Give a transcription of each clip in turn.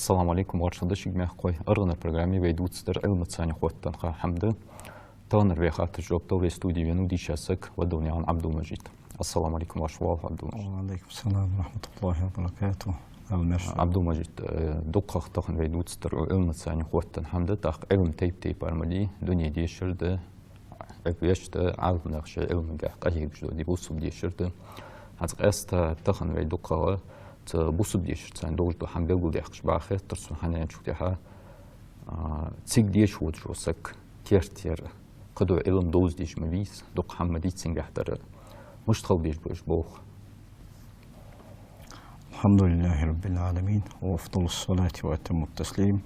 Assalamu alaikum warshadash igmeh qoy argana programmi veydutster ilmetsani khottan kha hamda taner ve khat jobda ve studi venu dishasak wa dunyan Abdul Majid. Assalamu alaikum warshwal Abdul Majid. Wa alaikum assalam wa rahmatullahi wa barakatuh. Abdul Majid duqqaq taqan veydutster ilmetsani khottan hamda taq ilm tayp armali dunya dishirde ekveshte alnaqsh ilm ga qayib jodi busub dishirde az qasta taqan veyduqqa بوسب ديش تسان دوج دو حمل قول ديخش باخر ترسون حنين شو ديها تيج ديش ود شو سك تير قدو علم دوز ديش مبيس دوق حمدي تسين قحتر مش تخل ديش بوش بوخ. الحمد لله رب العالمين وأفضل الصلاة وأتم التسليم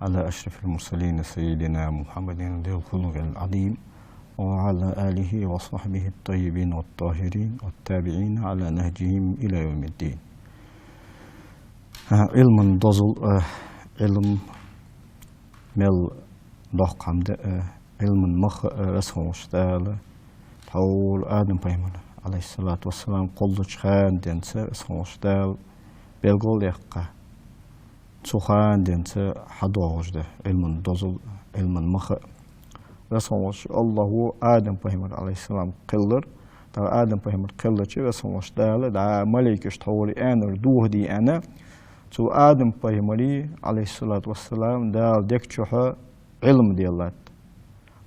على أشرف المرسلين سيدنا محمد ذي الخلق العظيم وعلى آله وصحبه الطيبين والطاهرين والتابعين على نهجهم إلى يوم الدين. علم دزل علم مل ضخ حمد علم مخ رسم مشتعل حول آدم بيمر عليه الصلاة والسلام قلت خان دنس رسم مشتعل بيقول يقع تخان دنس حدا وجده علم دزل علم مخ رسم مش الله آدم بيمر عليه السلام قلر تا آدم بيمر قلر شيء رسم مشتعل دا ملك يشتغل أنا دوه دي أنا تو آدم پیغمبری علیه الصلاة والسلام دال دکتوها علم دیالات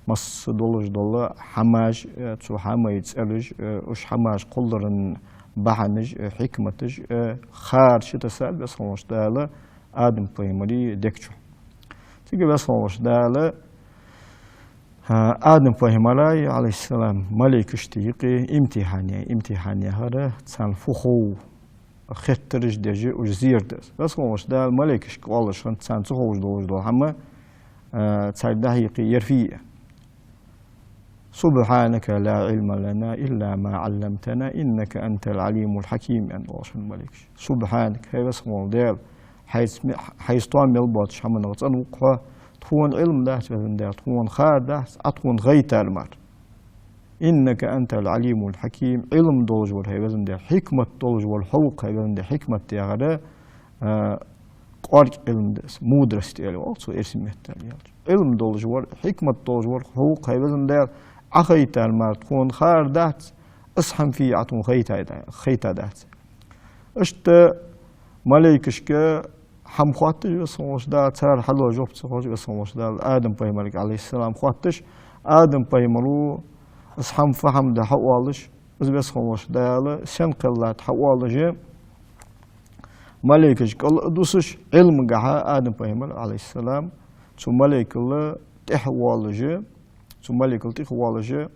مس دولش دولا حماج تو حمایت سالج وش حماج قلرن بحنج حكمتج خارج تسال بس هوش داله آدم پیغمبری دکتو تيجي بس هوش داله آدم پیغمبری علیه السلام ملك اشتيقي امتحانية هذا تسال فخو خطرش دجي وجزيردس بس هوش دا الملكش قالش فانت سانتو هوش دو هما تسعد حقيقي يرفيه سبحانك لا علم لنا إلا ما علمتنا إنك أنت العليم الحكيم أن الله الملكش سبحانك هي بس هو ديال حيث تعمل باتش هم نغطن وقفا تكون علم ده تكون خار ده أتكون غيت المر إنك أنت العليم الحكيم علم دولج والهيبزن ده حكمة دولج والحوق هيبزن ده حكمة تيغدا قارج علم ده مودرس تيالي also اسمه تيالي علم دولج والحكمة دولج والحوق هيبزن ده أخيت المار تكون خار دات أصحم فيه عطون خيتا دات اشت ملايكشك حم خواتش بسموش دا تار حلو جوب تسخوش بسموش دا آدم بيمالك عليه السلام خواتش آدم بيمالو أصحاب فهم ده حوالش بس خموش ده سن قلات حوالجه ملائكة قال دوسش علم جها آدم بيمر عليه السلام ثم ملائكة تحوالجه ثم ملائكة تحوالجه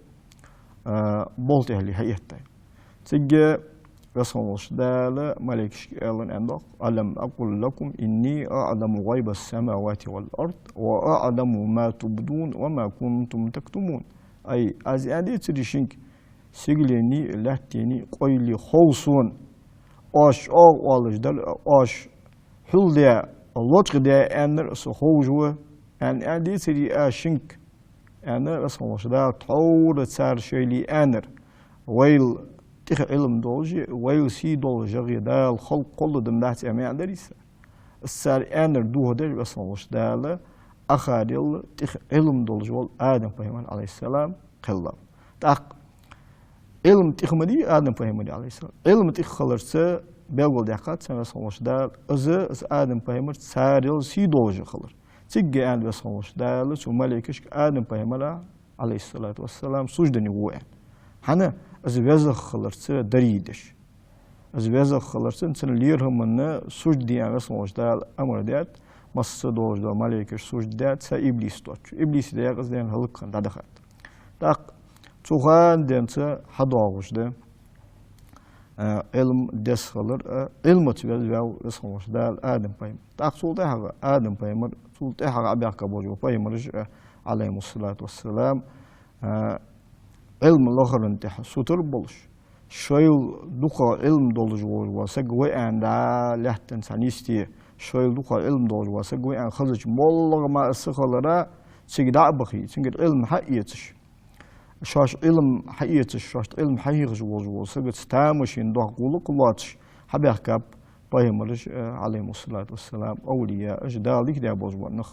بولته اللي هيته تيجي بس خموش ده ملائكة قالن عندك ألم أقول لكم إني أعلم غيب السماوات والأرض وأعلم ما تبدون وما كنتم تكتمون أي از أدي تريشينك سجلني لاتيني قويلي خلصون أش والج دل أش حل ده اللطق ده أنر سخوجوا أن أدي تري أشينك أنر اسمه ده طور صار شيء أنر ويل تخ علم دولجي ويل سي دولجي ده الخلق كل دم ده أمي أدريس السار أنر دوه ده اسمه ده أخاريل تخ علم دولجوال آدم بيمان عليه السلام قلب تاق علم تخمدي آدم بيمان عليه السلام علم تخلرسه بيقول دقات سنة سموش دار از آدم بيمان ساريل سي دولج خلر تيجي آدم بسموش دار شو ملكش آدم بيمان عليه الصلاة والسلام سجدني وين هنا از بيزخ خلرسه دريدش از بيزخ خلرسه إنسان ليرهم من سجدي آدم بسموش دار أمر ديت مس دوج دو ملائكش سجدات سا إبليس توش إبليس ده قصدين هلق دخلت تاق تخان دنسا حداوش ده علم دس خلر علم تبل بيو اسموش ده آدم بايم تاق سولته حق آدم بايمر سولته حق أبيع كبوجو بايمرج عليه الصلاة والسلام علم الآخر انتح سوتر بولش شويل دخل علم دولج وسجوا عند لحتن سانيستي شويل دخل علم دولج وسجوا عن خرج مولغ ما استخلرا سجداء بخي سجد علم حقيقتش شاش علم حقيقتش شاش علم حقيقة جوز سجد ستامشين ده قولك لاتش حبيح كاب Peygamberimiz aleyhissalatu vesselam awliya dalik da bozbanıq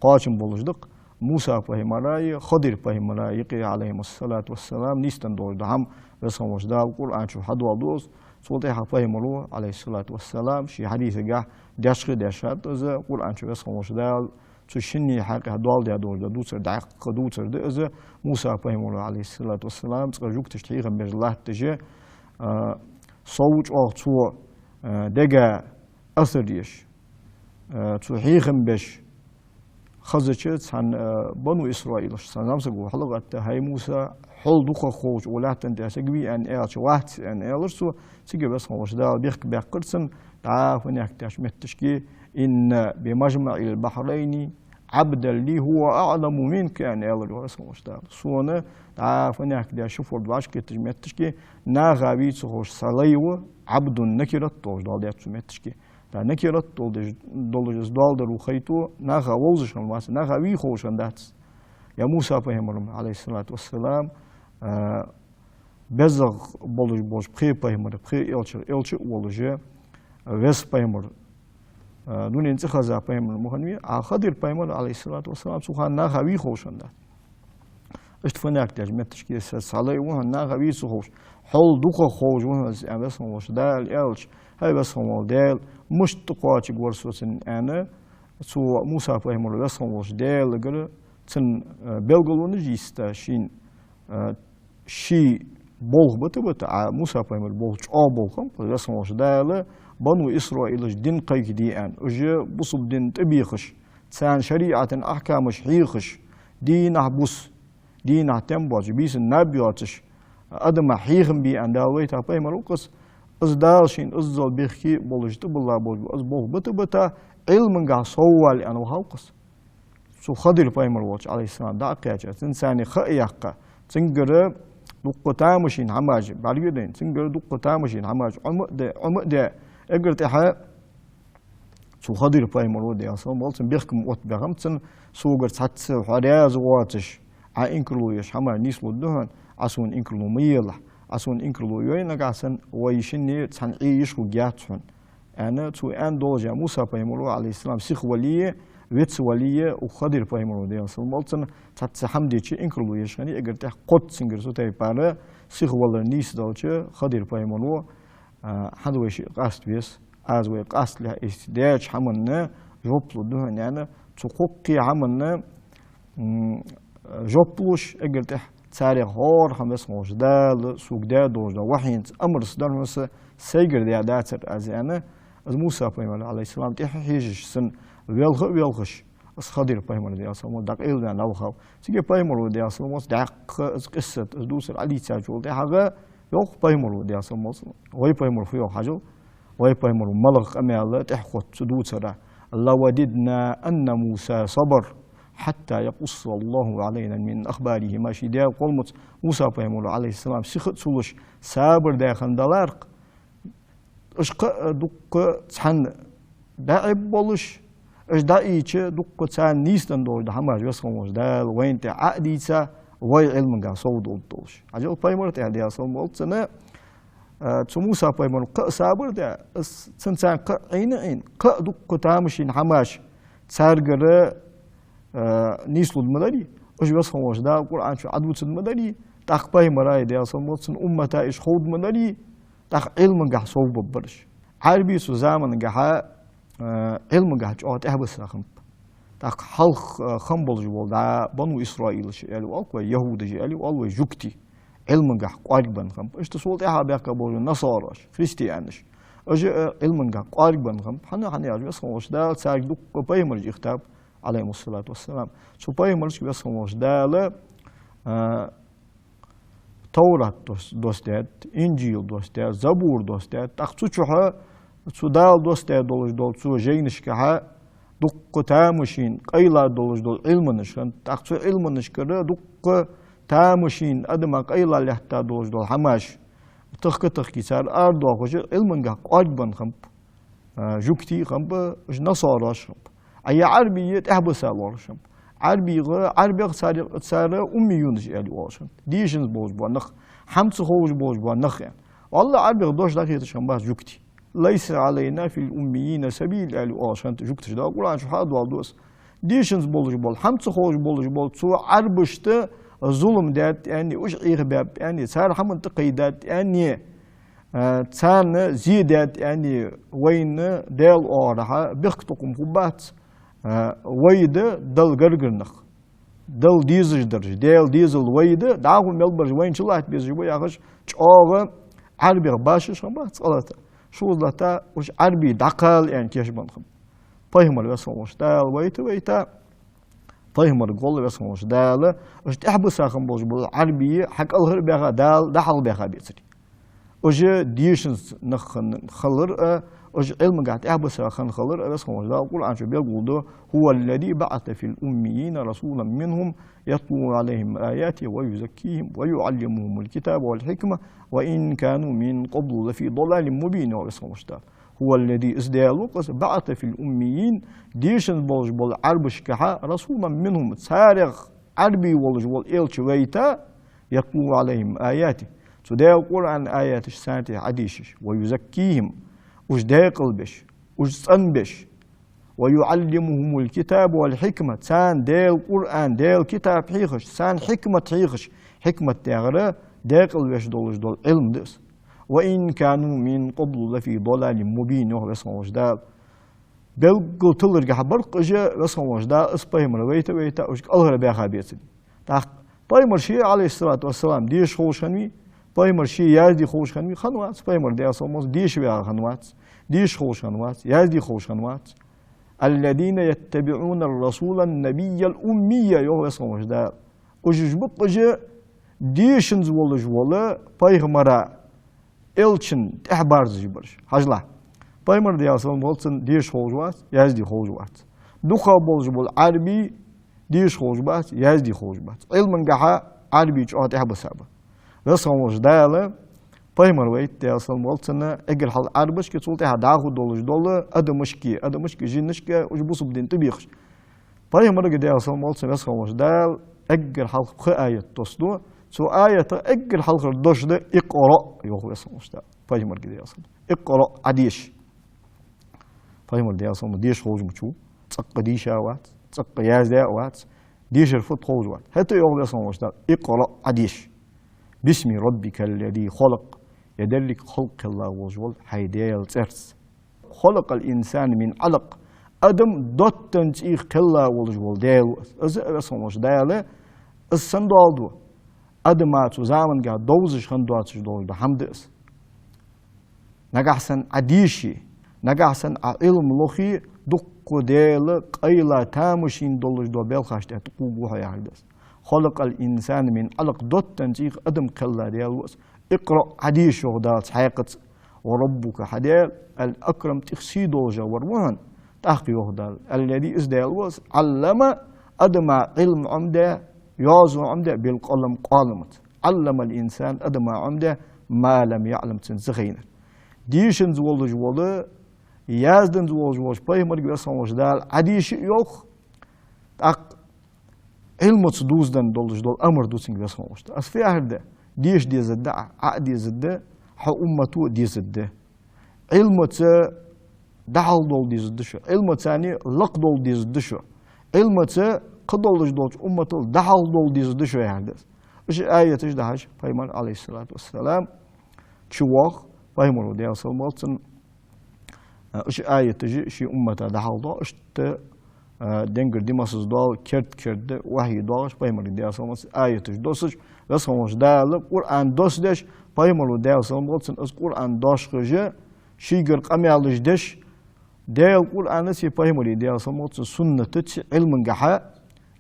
qaçın bolujduq Musa peygamberai Xadir peygamberai aleyhissalatu vesselam nistan doğdu ham vesamos da Kur'an şu hadu aldos solte ha peygamberu aleyhissalatu vesselam şi hadisi ga daşqı daşat az Kur'an şu vesamos da şu şinni haqqı hadu aldı doğdu duçer da qduçer de az Musa peygamberu aleyhissalatu vesselam çocuk tiştiğin berlah tije صوت أو تو دجا أثريش تو حيخم بش خزجت عن بنو إسرائيل سنام سجوا حلقة هاي موسى حل دخل خوش ولا تنتهي أن إيش واحد أن إيرسو سجى بس خوش ده بيحك بيقرسن تعرف إنك تشمتشكي إن بمجمع البحرين عبد اللي هو أعلم منك أن إيرسو خوش ده سونا تعرف إنك ده شوفوا الدواش كتجمتشكي ناغابي تخوش صليو عبد نكرت توش ده تجمتشكي دا نكرت دولجز دالدر وخيتو ناغا ووزش الماس ناغابي خوش عندات يا موسى پیغمبر عليه الصلاة والسلام بزغ بولج بوش بخي پیغمبر بخي إلچ ولجه وس پیغمبر دون انتخازا پیغمبر مخنوی آخدر پیغمبر عليه الصلاة والسلام سوخان ناغابي خوش عندات اشتفناك داج متشكي سالي وهن ناغابي خوش حول دوخ خوش وهن بس خوش دال إلچ هاي بس خوش دال مش تقاطع ورسوسن أنا سو موسى پیغمبر بس خوش دال لگر تن belgolunu jista şin şi bol bata Musa peygamber bol ço bol ham resmos dale banu İsrail din qaydiyan uje busub din tabiqish san şeriaten ahkam şhiqish din ahbus din ahtem bis nabiyatish adama hiqim bi andawayt peygamber uqas izdal şin izdal bixki bolujtu billah bol bata ilmin ga sawal an halqas سو خضر پیمر وچ علیه السلام دا قیاچه انسانی خیاقه سنگر دقتا مشین هماج بالیدین سنگر دقتا مشین هماج عمد اگر تها سو خضر پیمر ودی اصلا مالسن بیخکم وقت بهم سن سوگر سات حریاز واتش ع انکلویش همه نیسلو دهن اسون انکلو میله اسون انکلو یوی نگاسن ویشنی صنعیش و گیاتون انا تو ان دوجا موسی پیمر علیه السلام سیخ ولیه ويتس وليه وخضر پیمر ودی اصلا مالسن سات حمدی چی انکلو یشانی اگر ته قط سنگر سو تای پاره سیخ ولر نیس دالچه خضر پیمر و حدوش قاست بیس از وی قاست له استداج همونه جوبلو دهن یعنی حقوقی همونه جوبلوش اگر ته تاریخ هار هم بس موجدال سوقدا دوجدا وحين امر صدر مس سيجر دي داتر از یعنی از موسی پیمر علیه السلام ته حیجش سن ويلخش اس خضر پیمر دی اصلا دق ایل نه لوخو سیگه پیمر دی اصلا مس دق از قصه از دوسر علی تاجول دی حاجه يوق پیمر دی اصلا مس وای پیمر فيو حاجه وای پیمر ملغ امال تحقت دوسر الله وددنا ان موسى صبر حتى يقص الله علينا من اخباره ما شيدا قلمت موسى پیمر عليه السلام سخت سولش صبر داخل دلارق اشق دق تحن داعب بولش اجدائيچه دق تان نيستن دور هماج وسخموش دال وين تي عقديتا وي علمغا سود دولش اجل پیمر ته دي اصل مولتنا تو موسى پیمر ق صبر ده سنسان ق عين ق دق تامشين هماش سرگره نيسلود مدري اج وسخموش دا قران شو عدوت مدري تاق پیمر دي اصل مولتن امتا اش خود مدري تاق علمغا سود برش عربي سو زمان غا علم قاعد أوت أحبس رقم تاق حلق خمبل جوال دا بنو إسرائيل شيء أو يهود شيء أو جوكتي علم قاعد قاربا خم إيش تسولت إحنا بيقبل النصارى كريستيانش أجا علم قاعد قاربا خم حنا يعرف بس خموش دا ساق دوق بيمرج يختاب عليه الصلاة والسلام شو بيمرج بس خموش دا لا توراة دوستات إنجيل دوستات زبور دوستات تاقتشوها سودال دوسته دولج دول سو جينش كها دق تامشين قيلا دولج دول علمنش كان تاخذ علمنش كده دق تامشين ادما قيلا لحتا دولج دول هماش تخكي صار ارض وخش علمنغا قاجبن خم جوكتي خم نصاراش خم اي عربيه تحبس الورشم عربي صار امي يونس يعني واشن ديشنز بوج بنخ حمص خوج بوج بنخ والله عربي دوش داخل تشم باس جوكتي ليس علينا في الأميين سبيل أهل عشان تجوكتش ده القرآن شو حاد والدوس ديشنز بولج بول حمت خوش بولج بول سو عربشت ظلم دات يعني وش إغباب يعني صار حمن تقيدات يعني تسان زيدات يعني وين دال أورها بيختكم خبات ويد دل غرغرنخ دل ديزج درج دال ديزل ويد داغو ملبرج وين شلات بيزج وياخش تشوغ عربي باشا شمات صلاة شو زلتا وش عربي دقال يعني كيش بنخم فهم الوسم وش دال ويتا فهم القول الوسم وش دال وش تحبس أخم بوج بالعربي حق الغر بيها دال دحل بيها بيتري وش ديشنز خلر وش علم قاعد يحبس أخن خلر الوسم وش دال القرآن شو بيقول هو الذي بعث في الأميين رسولا منهم يتلو عليهم آياته ويزكيهم ويعلمهم الكتاب والحكمة وإن كانوا من قبل لفي ضلال مبين هو الذي إزدال بعث في الأميين ديشن بولج بول عربش كها رسولا منهم سارغ عربي ولج بول إلش ويتا يتلو عليهم آياته سدال القرآن آيات سانته عديشش ويزكيهم وش داقل بش وش صنبش ويعلمهم الكتاب والحكمة سان ديل قرآن ديل كتاب حيخش سان حكمة حيخش حكمة تغرى داقل بش دولش دول علم دس وإن كانوا من قبل لفي ضلال مبين يوه بسم وجدال بل قلت لرجع برق إجا بسم وجدال إسباهم رويتا وش الله بيها بيتني تاخ بايمر شيء عليه الصلاة والسلام ديش خوش خنوي بايمر شيء يازدي خوش خنوي خنوات بايمر دي أصلا ديش بيها خنوات ديش خوش خنوات يازدي خوش خنوات الذين يتبعون الرسول النبي الأمي يوه بسم وجدال وش بقجا ديشنز ولج ولا بايمرا إلشن إحبارز جبرش هجلا بايمر دي أصلا بولتن ديش خوجوات يازدي خوجوات دوخا بولج بول عربي ديش خوجوات يازدي خوجوات علم جها عربي جوات إحبا سابا رسم وجدالة بايمر ويت دي أصلا بولتن إجل حال عربش كتولت هداخو دولج دولة أدمشكي جنشكي وجبوس بدين تبيخش بايمر دي أصلا بولتن رسم وجدال إجل حال خآية تصدو سو آية إجل حلقة دوش ده اقرأ يوه اسمه مشتاق فاهمر كده أصلا اقرأ عديش فاهمر ده أصلا ديش خوج مشو تسق ديش أوات تسق ياز ده أوات ديش الفت خوج وات حتى يوه اسمه مشتاق اقرأ عديش باسم ربك الذي خلق يدلك خلق الله وجول حيديل ترس خلق الإنسان من علق أدم دوت تنتيخ كلا وجول ديل اسمه مشتاق السندال أدمات وزامن قاعد دوزش خندواتش دول بحمدس نجحسن عديشي نجحسن علم لخي دق ديل قيلا تامشين دولش دو بيلخاش تقوبوها يعدس خلق الإنسان من علق دوت تنتيخ أدم كلا ديلوس اقرأ عديش وغدالت حقيقة وربك حديل الأكرم تخسي دولجا ورمهن تحقي وغدال الذي إزدالوس علم أدمع علم عمده يازو عمده بالقلم قالمت علم الإنسان أدمى عمده ما لم يعلم تنزغينا ديشن زولج ولا يازدن زولج بايمر بيسان وجدال عديش يوخ علم تدوزدن دولج دول أمر دوسين بيسان وجدال أس في أهل ده ديش دي زده عقدي زده حا أمتو دي زده علم دحل دول دي زده شو علم تاني لق دول دي زده شو علم قدولج دولج أمتو دحل دول دي زده شو يعني وش آية تجدهش بايمر عليه الصلاة والسلام تشوخ بايمر ودي أصل مالتن وش آية تجي شي أمتا دحل دول اشت دنگر دي مسز دول كرد وحي دولش بايمر دي أصل مالتن آية تجدوسش رسم وش دال قرآن دوس دش بايمر ودي أصل مالتن از قرآن دوش خجه شيگر قميالج دش دال قرآن سي بايمر دي أصل مالتن سنة تتش علم جحا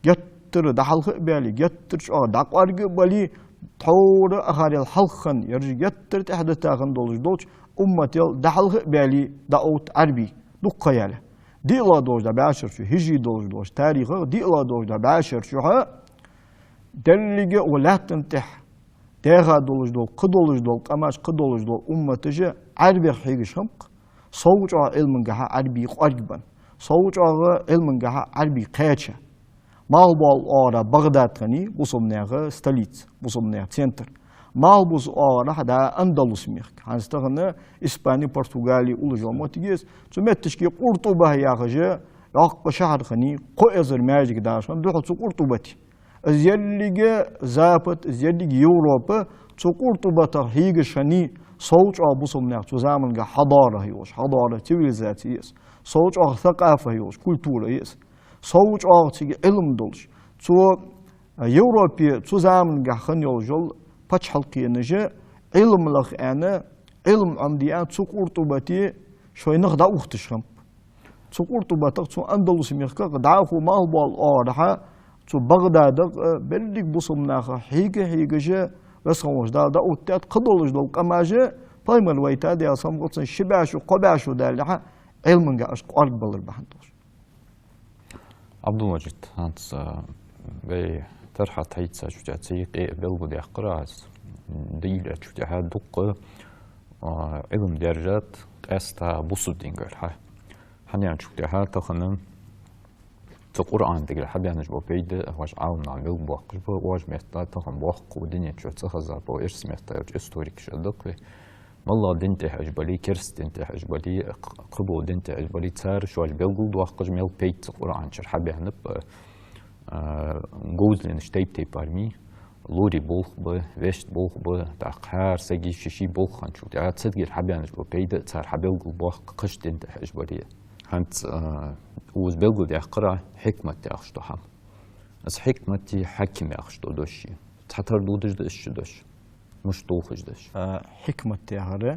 يتر دحل خبالي يتر شو دقوار قبالي طور أخاري الحلقن يرجع يتر تحدث تاخن دولج أمتي دحل خبالي دعوت عربي دقة ياله دي الله دوج دا بعشر شو هجي دوج تاريخ دي الله دوج دا بعشر شو ها دلجة ولا تنتح تاخا دولج قدولج قماش قدولج أمتي عربي حيجي شمق صوت علم جها عربي قريبا صوت علم جها عربي قاتشة مالبال آرا بغداد غني بوصمناها ستاليت بوصمناها سنتر Malbus راح دا أندلس ميخ هنستغنى إسباني برتغالي أول جوما تجيس تمتش كي قرطبة يا خجا يق شهر خني قئزر ماجيك داشان دوح تسو قرطبتي زيادة زابط زيادة يوروبا تسو قرطبة هيج شني صوت أبوسهم ناق تسو زمن حضارة هيوش حضارة تيفيليزاتيس صوت ثقافة هيوش كولتورة يس صوت تيجي علم دولش تسو يوروبي تسو زمن خنيو جل باش حلقي نجا علم لخ أنا علم عندي أنا تسوق أرطبتي شوي نخدع أختشهم تسوق أرطبتك تسوق أندلس ميخك دعاه ما هو بالأرحة تسوق بغداد بلدك بصمناخ هيك جا بس هوش دا أوتات قدولش دول كما جا طيب الويتا دي أصلا قلت شباش وقباش ودالها علم جاش قارب بلر بحنتوش عبد المجيد هانس ترحى تهيتسا شوجا تسيقي بلغو دي أقراز ديلة شوجا ها دقة علم درجات قاستا بوسو دينجر حنيان شوجا ها تخنم تقرآن ديجل حبيان جبو بيد واش عاونا ميل بوقش بو واش ميتا تخن بوق ودنيا شو تخزر بو إرس ميتا يوج استوريك شدق والله دنتي حجبالي كرس دنتي حجبالي قبو دنتي حجبالي تسار شو البلغو دوقش ميل بيد تقرآن شر حبيان جوزلين شتيب تي بارمي لوري بولخ ب وشت بولخ ب تاقهار سجي ششي بولخ هنشو تاع تصدق حبيانش بو بيد تسار حبلغو بوخ قش دنتي حجبالي هانت وز بلغو دي أقرأ حكمة تأخشتو هم بس حكمة تي حكم يأخشتو دوشي تحتر دودش دش دوش مش طوخش دش حكمة تأخرى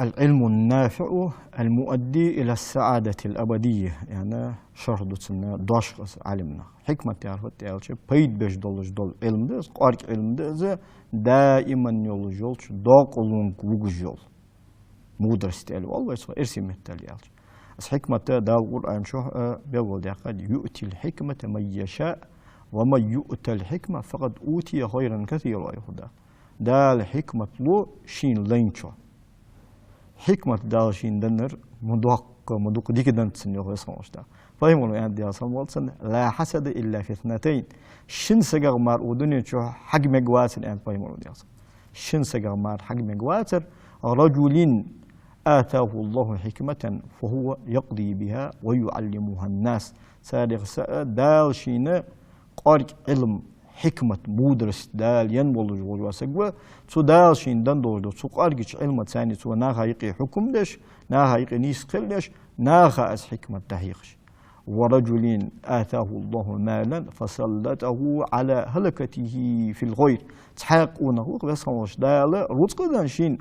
العلم النافع المؤدي إلى السعادة الأبدية يعني شرط سنة دوشقس علمنا حكمة تأخرى تأخرى بيد بيش دولش دول علم ده قارك علم ده دائما يول جول دوق أولون قوغ جول مدرس تألو الله يسوى إرسي متالي ألش بس حكمة دا القرآن شو بيقول ده قد يؤتي الحكمة من يشاء ومن يؤتى الحكمة فقد أوتي خيرا كثيرا يهودا دا الحكمة لو شين لينشو حكمة دا شين دنر مدوق ديك دنت سنيو يسمعش دا فهموا يعني دي أصلا والسن لا حسد إلا في اثنتين شن سجر مار ودنيا شو حق مجواتر يعني فهموا دي أصلا شن سجر مار حق مجواتر رجل آتاه الله حكمة فهو يقضي بها ويعلمها الناس سارق دال شينا قارك علم حكمة مدرس دال ينبول جوج واسقوا سو دال شين دندول سو قارك علم ثاني سو ناها يقي حكم دش ناها يقي نيس قلش ناها أس حكمة تهيخش ورجل آتاه الله مالا فسلطه على هلكته في الغير تحاقونه بس هوش دال رزق دانشين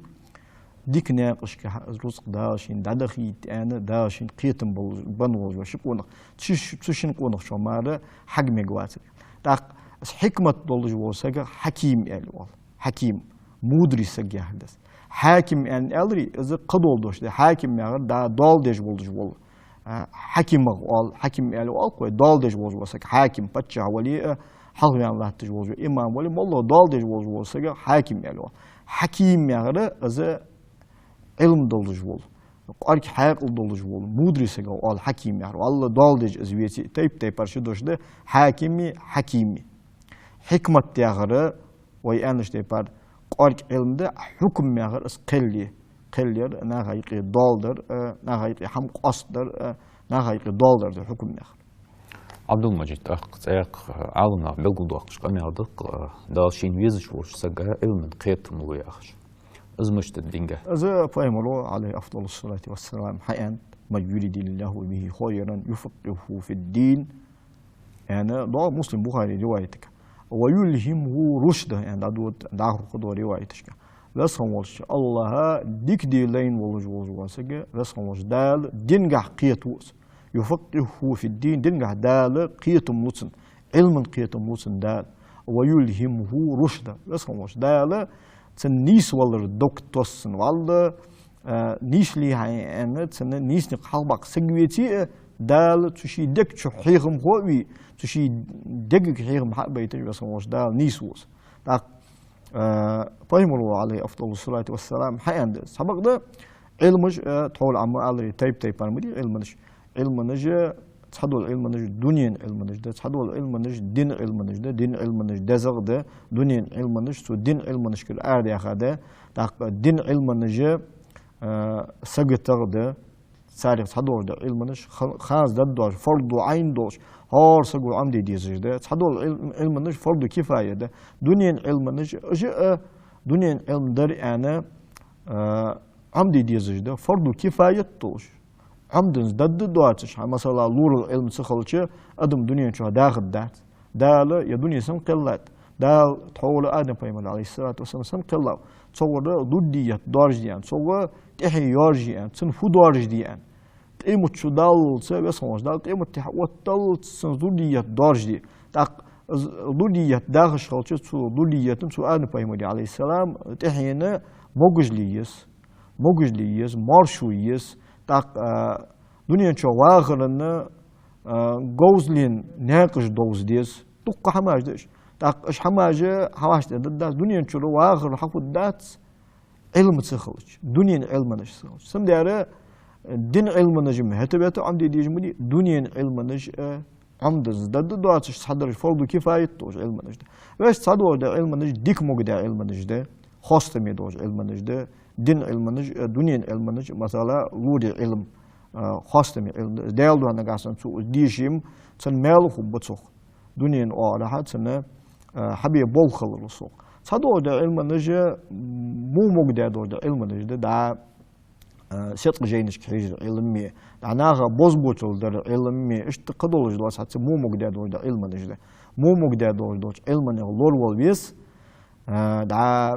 ديك ناقش كرزق داشين دادخيت أنا داشين قيتم بنوج وشقونا تشين قونا شو ماله حق مجواتر داق حكمة دولج وسجى حكيم الوال حكيم مدرس سجى هندس حاكم أن أدري إذا قدول دوش ده حاكم يعني دا دال دج بولج وال حكيم وال حكيم الوال كوي دال دج بولج وسجى حاكم بتشا ولي حلو يعني الله تجوز إمام ولي والله دال دج بولج وسجى حاكم الوال حكيم يعني إذا علم دولج وول قارك حق دولج وول مدرس قال حكيم يعني الله دالج ازويتي تيب برشي دوش ده حكيمي حكمة تغرى ويانش تيبار قارك علم ده حكم يغر اس قلير نا غايقي دالدر نا غايقي حم قصدر نا غايقي دالدر ده حكم يغر عبد المجيد أق عالمنا بلغو دوقش قمي عدق دالشين ويزش وش سجى علم قيت مغياخش أزمشت الدينجة إذا فهموا عليه أفضل الصلاة والسلام حيان ما يريد الله به خيرا يفقهه في الدين يعني ده مسلم بخاري روايتك ويلهمه رشدا يعني دعه قدوة روايتك لسهم والش الله ديك دي لين والجوز واسجى لسهم والش دال دينجة قيتوس يفقهه في الدين دينجة دال قيتم لسن علم قيتم لسن دال ويلهمه رشدا لسهم والش دال تنيس والر دكتوس والله نيش لي هاي أنا تن نيس نقحبق سجويتي دال تشي دك شو حيرم هوي تشي دك حيرم حق بيتي بس مش دال نيس وس دا فهموا عليه أفضل الصلاة والسلام حي عند سبق ده علمش طول عمر على تيب برمدي علمش علم نجى تحدو العلم نج دنيا علم نج ده تحدو العلم نج دين علم نج ده دين علم نج ده زغ ده دنيا علم نج سو دين علم نج كل أرد يا خدا دين علم نج سجت ده سارق تحدو ده علم نج خاص ده دوش فرض عين دوش هار سجو عمدي ديزج ده تحدو العلم نج فرض كفاية ده دنيا علم نج دنيا علم در أنا عمدي ديزج ده فرض كفاية توش عمدن ضد دواتش مثلا لور العلم سخلتش ادم دنيا شو داخل دات دال يا دنيا سن قلت دال تحول ادم بيمل عليه الصلاه والسلام سن قلا تصور ضديه دارجيان تصور تحي يارجيان سن فودارجيان تيمت شو دال سبب سونج دال تيمت تحوتل سن ضديه دارجي تاق ضديه داخل شخلتش سو ضديه سو ادم بيمل عليه السلام تحينا موجليس مارشويس تاق دنيا شو واخرنا جوزلين ناقش دوز ديس تق حماج ديش تاق اش حماجه حواش داس دنيا شو واخر حفو دات علم تسخلش دنيا علم نش سخلش سم داره دين علم نجم هتبت عمدي ديجمني دنيا علم نج عمد زدد دواتش صدر فرض كفايه توج علم نج باش تصدور ده علم نج ديك موجد علم نج ده خاص مي دوج علم نج ده دين علم نج دنيا علم نج مثلا لودي علم خاص مي علم دال دو نغاسن سو ديشيم تن مال خبصو دنيا او راحت سنه حبي بول خلصو صدور ده علم نج مو موجد ده علم نج ده سيت جينش كريج علمي دعناها بوزبوتل در علمي اش تقدولج دو سات مو موجد ده علم نج ده مو موجد ده علم نج لور والبيس دع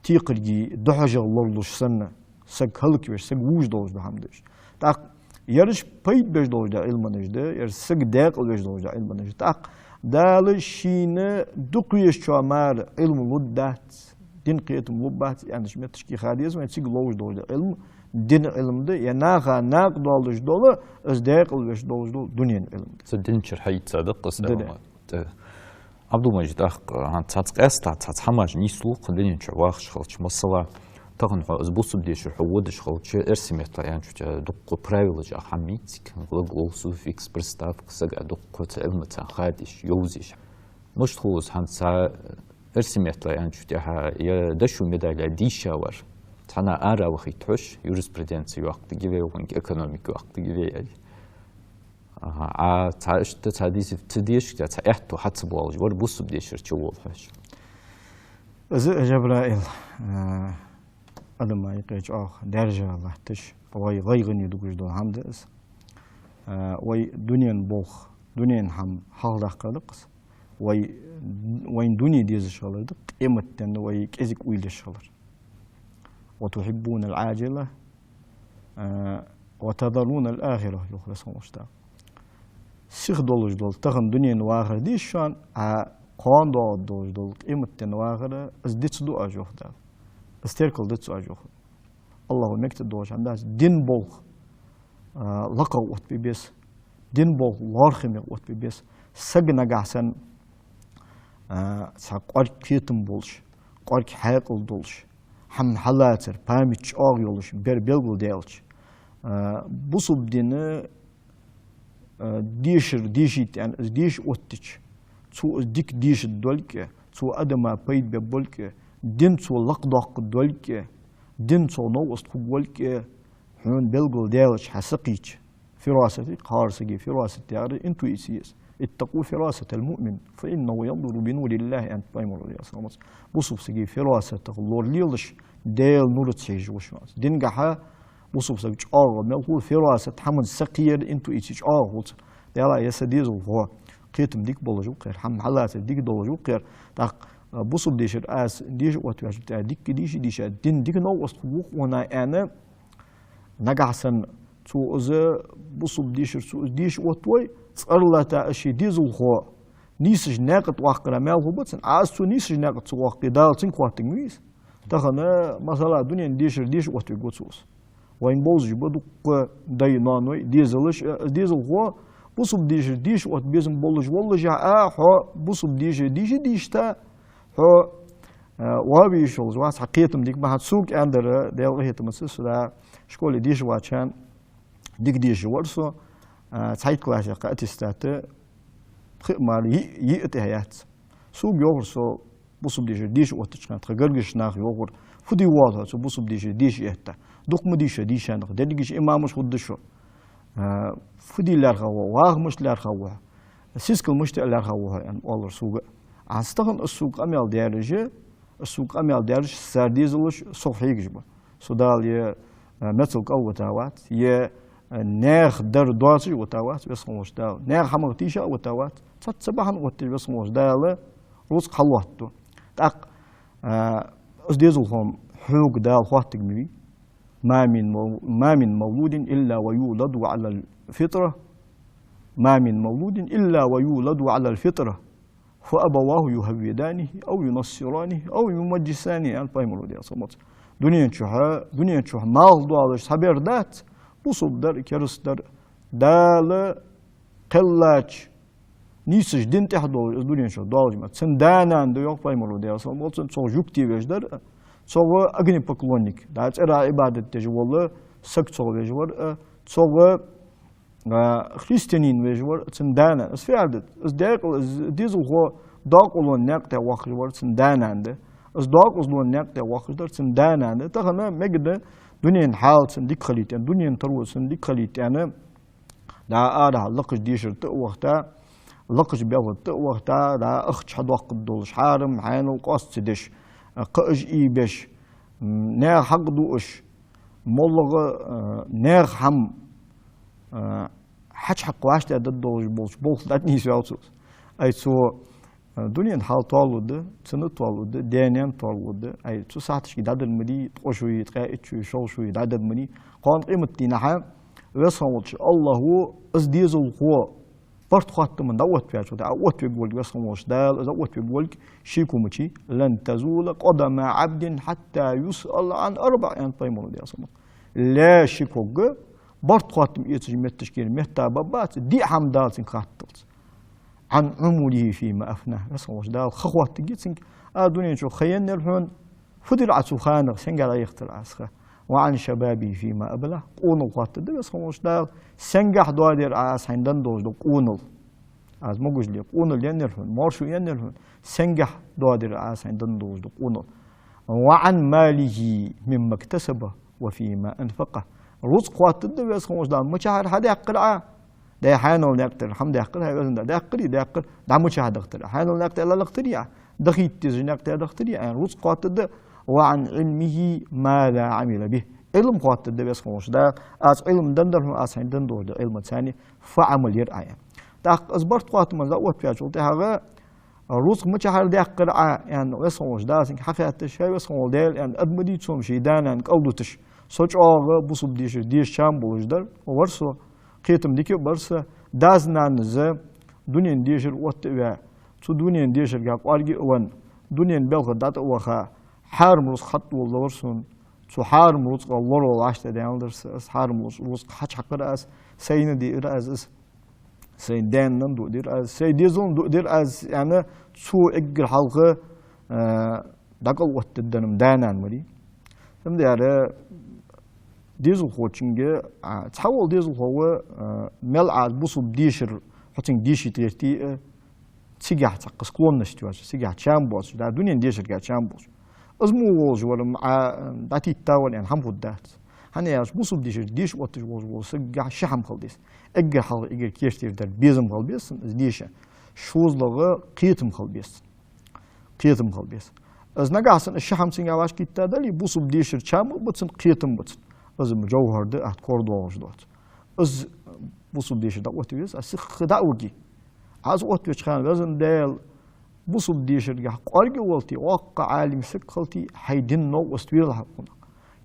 تيقرجي دحجة اللورلوش سنة سج هلك بيش سج ووج دوج ده همدش تاق يرش بيت بيش دوج ده علم نجده يرش سج داق بيش دوج ده علم نجده تاق دال شينه دقيش شو مار علم لودات دين قيتم لبات يعني شو متشكي خاديز ما تيجي لوج دوج ده علم دين علم ده يناخا ناق دولج دوله از داق بيش دوج دو دنيا علم سدين شرحي تصدق عبد المجيد عن تاتقاس تات حماج نيسلوق دنيا شواخ شخلش مصلا تغن ازبوس بدي شرحود شخلش ارسمت يعني شو دق برايفلج حميتك غلو سوفيكس برستاف سغ دق علمت خادش يوزيش مش خوز عن ارسمت يعني شو يا دشو مدايا دي شاور تانا ارا وخيتوش يورسبرودنس وقت جيفي وانك ايكونوميك وقت جيفي تعشت تعديس تديش تعحتو حتى بولج ور بوس بديش تشوف فاش جبرائيل ادم ما يقيج درجه الله تش وي غيغني دوج دو حمدس وي دنيا بوخ دنيا هم حال دقلقس وين دنيا ديز شالر قيمتن وي كيزك ويل شالر وتحبون العاجله وتذرون الاخره يخلص مشتاق سيخ دولج دول تغن دنيا نواغر دي شان قوان دولج دول قيمت نواغر از ديتس دو اجوخ دال استيركل ديتس اجوخ الله مكت دولج عنداس دين بول لقا وات بيبس دين بول لارخم وات بيبس سجنا جحسن ساقوار كيتم بولش قوار حيقل دولش هم حلاتر باميتش اغ يولش بير بيلغل ديلش بوصب دينه ديشر ديشيت يعني ديش وتش تو ديك ديش دولك تو ادما بيد ببولك دين تو لقدق دولك دين تو نو استقبولك هون بلغل ديلش حسقيش فراستي قارسجي فراست يعني انتويسيس اتقوا فراسة المؤمن فإنه ينظر بنور الله أنت بايمر يا سلام بوصف سجي فراسة الله ليلش ديل نور تسيج وشواس دين جحا بوصف سجي ملكو فراسة حمد سقير انتويسيس قلت يلا يا سديز هو قيتم ديك بولجو قير حم حلات ديك دولجو قير تاق بوصف ديش الأس ديش وتواجه تاع ديك ديش دين ديك نو استقبوق وانا أنا نجحسن تو از بوصف ديش وتوي صار تا اشي ديزل خو نيسج ناقط واقرا مال هو بس عاستو نيسج ناقط واقي دال تين كواتين ويس تخنا مثلا دنيا ديش وتوي غوتسوس وين بوز بدو داي نانوي ديزل خو بوصف ديش وات بيزم بولج والله جا خو بوصف ديش تا هو وابي شولز واس حقيقتم ديك ما هتسوق اندر ديال هيت مسس دا شكول ديش واتشان ديك ديش ورسو سعيد كلاشة كأتستات خمال يأتيهات سوق يوغر سو بوسب ديش واتشكان تغرقش ناخ يوغر فدي واضح سو بوسب ديش يهتا دوق ديش ناخ ديش إمامش خدشو فدي لارخوا واغ مش لارخوا سيسكل مش لارخوا يعني والله سوق عستغن السوق أميال ديارجة السوق أميال ديارج سرديزلش صحيح جبا سودال يه مثل قوة تاوات يه ناخ در دواسي وتاوات بس خوش دال ناخ هم تيشا وتاوات صباحا وتي بس خوش دال روز خلواتو تاق أصديزلهم حوق دال خواتك مبي ما من مولود إلا ويولد على الفطرة ما من مولود إلا ويولد على الفطرة فأبواه يهودانه أو ينصرانه أو يمجسانه يعني بايمرو دي أصمت دنيا تشوها مال دوالش حبير دات بوصل در كرس در دال قلاج نيسج دين تحدول دنيا تشوها دوالج ما تسندانا عند يوق بايمرو دي أصمت تسوق جوكتي بيش در تسوق أغني بكلونيك دات إرا عبادة تجول سك تسوق بيجور تسوق خريستيانين بيجور تسندانا اس فعلت اس داق ديزل هو داق ولون نقطة واخر ور تسندانا عنده اس داق ولون نقطة واخر در تسندانا عنده تخنا مجد دنيا حال سنديك خليت يعني دنيا تروى سنديك خليت يعني دا آره لقش ديشر تقوقتا لقش بيوه تقوقتا دا أخش حد وقت دولش حارم حانو قاس تدش قاش إي بش نير حق دوش مولغ نير حم حج حق واش ده دولش بولش ده نيس يالسوس أي سو دنيا حال طالود سنة طالود دينيان طالود أي سو ساعتش كده المدي تقشوي تقايت شوي شو شوي ده المدي قان قيمة تينها وصلش الله هو أزديز القوة فرت خاطر من دوت فيها شو دوت بيقول وصلش ده دوت بيقول شيكو مشي لن تزول قدم عبد حتى يسأل عن أربع يعني طيمون دي أصلا لا شيكو برت خاطر يتجي متشكيل مهتا بابات دي حمدات خاطرت عن عمره فيما أفناه وصلش ده خخوات تجيتسنك الدنيا شو خيان الحين فدل عسو خانق سنجلا يختل عسخه وعن شبابي فيما أبله قونل قاتل ده بس خموش ده سنجح دوادر عاس عندن دوش دو قونل عاز موجود لي قونل ينرهن مارشو ينرهن سنجح دوادر عاس عندن دوش دو قونل وعن ماله مما اكتسبه وفيما أنفقه رزق قاتل ده بس خموش ده مشاهر هذا يقرأ ده حانو نقتل الحمد يقرأ هاي وزن ده يقرأ ده مشاهد يقتل حانو نقتل لا يقتل دخيت تزن يقتل يقتل يعني رزق قاتل ده وعن علمه ماذا عمل به علم قوات الدبس خموش ده از علم دندر از عندن دور ده علم ثاني فعمل يرعى تاق أصبرت قوات من زوت في أشوف تهذا الرزق متشهر ده قرعة يعني وسخموش ده سين حقيقة الشيء وسخمول ده يعني أدمدي تسوم شيء دان يعني قلدتش سوتش بوصل ديش شام بولش در وورسو قيتم ديك برس دازنا نزه دنيا ديشر وتبع تو دنيا ديشر جاب أرجع وان دنيا بلغ دات وخا حارم روز خط والورسون سو حارم روز والله والعشرة ديالرس حارم روز حج حق رأس سين دي رأس سين دين نندو دي رأس سين ديزون دو دي رأس يعني سو إجر حلقة دقل وقت الدنم دانان مري ثم ده ديزل خوتشنجة تحول ديزل هو ملعب بوصل ديشر حتى ديشي تيرتي سيجح تقص كلون نشتواش سيجح شامبوس ده دنيا ديشر قاعد شامبوس أزمو وولج ولا مع داتي التاول يعني هم فدات هني ياش بوصل ديش واتش وولج سجع شحم خلديس إجر حال إجر كيشتير در بيزم خلبيس ديشة شوز لغة قيتم خلبيس از نجاسن الشحم سنجا واش كيتا دالي بوصل ديشر شامو بتسن قيتم بتسن از مجوهر ده أتكورد وولج دوت از بوصل ديشر دا واتويس أسخ خداوجي عاز واتويش خان لازم دال بوصل ديشر جح قارج والتي واقع عالم سكلتي حيدين نو استويل حقنا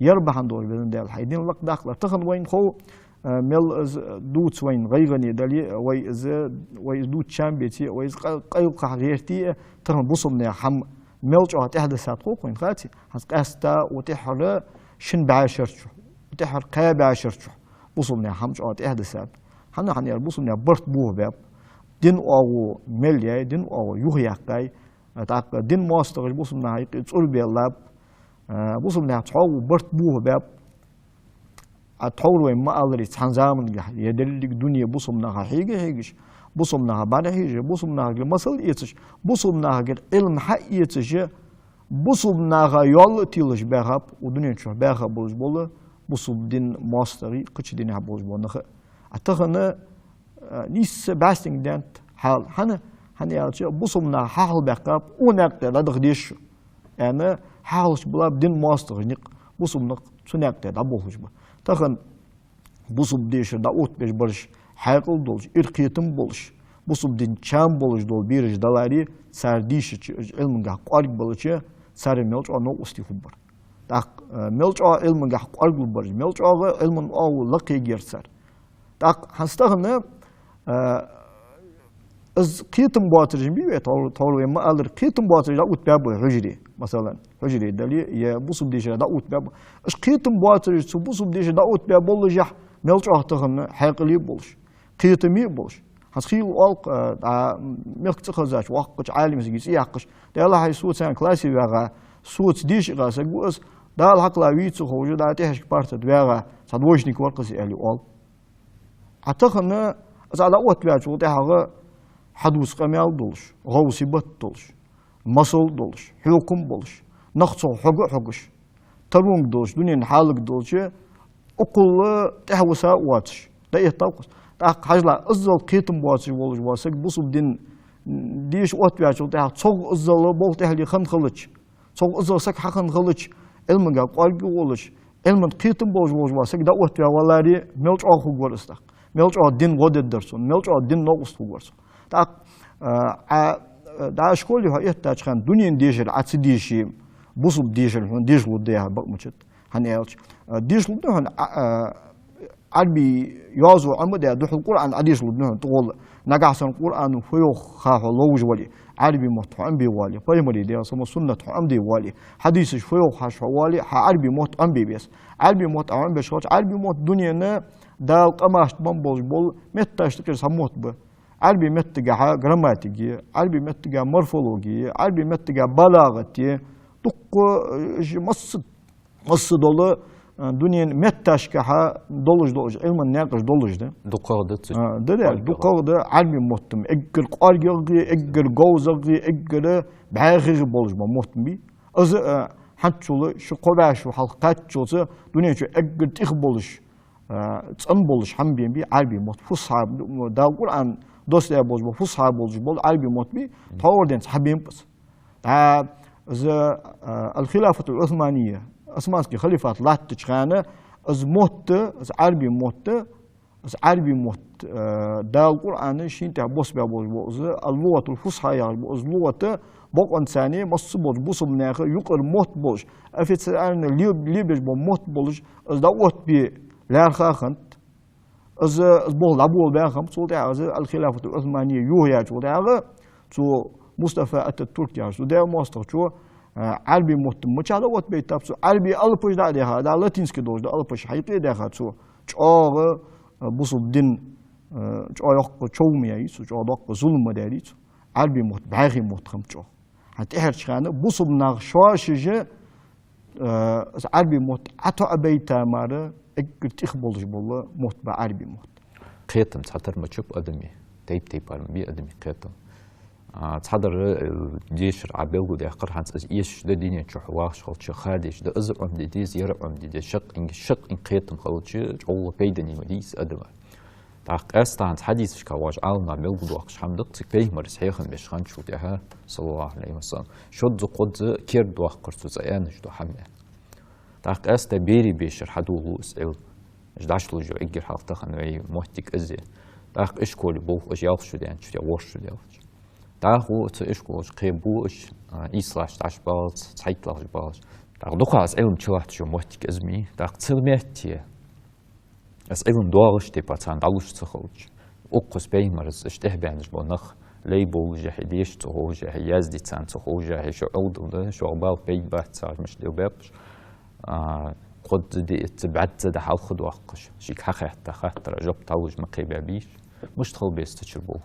يربح عندور بدن دال حيدين لك داخل تخن وين خو مل از دوت وين غيغني دالي وي دوت شامبيتي وي قيق غيرتي تخن بوصل نيا حم ملج او تحدثات خو وين خاتي حس قاستا وتحر شن بعاشرشو وتحر قا بعاشرشو بوصل نيا حمج او تحدثات حنا بوصل نيا برت بوه باب دين أو مليا دين أو يهياكاي تاك دين ماستر بوسم نهاي تصور بيلاب بوسم نهاي تعو برت بوه باب أتحول وين ما أدري تحنزام الجح يدل الدنيا بصمنا هيجش بصمنا بعد هيج بصمنا المسل يتش بصمنا علم حق يتش بصمنا يول تيلش بهاب ودنيا شو بهاب بولش بوله بصم دين ماستري قش دين هبولش بونه أتخنى نيس باستين دانت حال هن يالش بصمنا حال بهاب ونقد لا دخديش يعني حالش بلا دين ماستر نق بصمنا سنقد لا بولش به تخن بصم ديش دا أوت بيش برش حاقل دولش إرقيتم بولش بصم دين چام بولش دول بيرش دلاري سر ديش علمگه قارق بولش سر ملچ آنو استی خوبر تاق ملچ آ علمگه قارق برش ملچ آ علم آو لقي گیر سر تاق هستخنه از قيتم باترجم بيه طول ما قال قيتم باترج دا أوت باب حجري مثلا حجري دلي يا بصم ديش دا أوت باب اش قيتم باترج بصم ديش دا أوت باب بولش ملچ آتخنه حاقلي بولش قيتمي بولش هسخيل ألق ملك خزاش وقش عالم سجيس يحقش ده الله هاي صوت سان كلاسي بيعه صوت ديش غاس جوز ده الحق لا ويتو خوجو ده تهش بارت بيعه صدوشني كورقس اللي أول أعتقد إذا على وقت بيعه ده هذا حدوث قميال دولش غوصي بط دولش مصل دولش حكم دولش نخصو حقش ترونج دولش دنيا حالك دولش أقول تهوسا واتش ده يتوقف تاق حاجلا أزل قيتم بواتش بولش واسك بوصل ديش وقت بيعه ده صوغ أزل بول تهلي خن خلش صوغ أزل سك حخن خلش علم قارق ولش علم قيتم بولش واسك ده وقت بيعه والله ملش آخو قرصته ملش دين غدد درسون ملش دين نقص قرص تاق دا شكولي ها يحتاج خان دنيا ديشر عتس ديشي بوصل ديشر هون ديش لوديها بقمشت هنيالش ديش لوديه هون عربي يازو عمده دخل القرآن عديش لوديه تقول نجاحسن القرآن فيوخ خاف لوج ولي عربي متحم بي والي بايمري دي سما سنة حم دي والي حديث فيوخ حش والي عربي متحم بي بس عربي متحم بس عربي مت دنيا نا دا قماش بمبوز بول متى تكر سموت به عربي متجا جراماتيكي عربي متجا مورفولوجي عربي متجا بلاغتي دق مص دولة دنيا متاش كها دولج علم الناقش دولج ده دقاقدت ده دقاقد عربي متم اجر قارجي اجر جوزغي اجر بعاغي بولج متم بي از حتشول شو قباش وحلقات شو دنيا شو اجر تخ بولج تصن بولج هم بي عربي مت فصحى دا القرآن دوست يا بولج فصحى بولج بول عربي مت بي تاوردين حبيم بس الخلافة العثمانية اسمانسكي خليفات لا تشخانه از موت از عربي موت از عربي موت دا القرآن شين تاع بوس بيبوز اللغة الفصحى يا بوز لغة بق إنسانية مص بوز بوس مناخ يقر موت بوز أفيت أن لي بيج موت بوز از دعوت بي لا خاخنت از بول لابول بيخم صوت از الخلافة العثمانية يوهيا صوت تو مصطفى أتاتورك يا ده مصطفى شو عربي مهتم مش هذا وقت بيتابسو عربي ألبوش دا ده هذا لاتينسكي دوش ده ألبوش حقيقي ده هاتسو شو بوصل دين شو يق شومي يسو شو دق ظلم داريسو عربي مهت بعير مهتم شو هتأهل شخانة بوصل نغشواش جه عربي مهت عطا أبيتا مارا اگر تخبلش بالله مهت بعربي مهت قيتم تحضر ما تشوف أدمي تيب على أدمي قيتم تحضر ديش عبيلو ده قرحان إيش ده دنيا تشوف واش خلش خادش ده أزر عمدي دي زيارة عمدي ده شق إن قيتم خلش الله بيدني وديس أدمه تاق أستان حديث كواج عالنا بيلو ده وقش حمدك تكبيه مرس حيخن بيشخان شو ده صلى الله عليه وسلم شد قد كير ده قرص زيانش ده حمله تاق أست بيري بيشر حدوه اسأل إجداش لجو إجر حالته خنوي موتك أزي تاق إيش كل بوخ إيش يالش ده يعني شو يوش ده تاخو تشكوش قيبوش إيسلاش تاش بالز تحيطلاش بالز تاخ دوخا أسألهم تشلحت شو موتك أزمي تاخ تسلميتي أسألهم دوارش تباتان دالوش تخلج أقص بيمرز اشته بينش بنخ ليبل جه ديش تخوجه يزدي تان تخوجه شو أودل ده شو عبال بيبات صار مش ديو بيبش قد دي تبعت ده حال خد وقش شيك حقيقة خاطر جب تاوج مقيبة بيش مش تخل بيستشربوه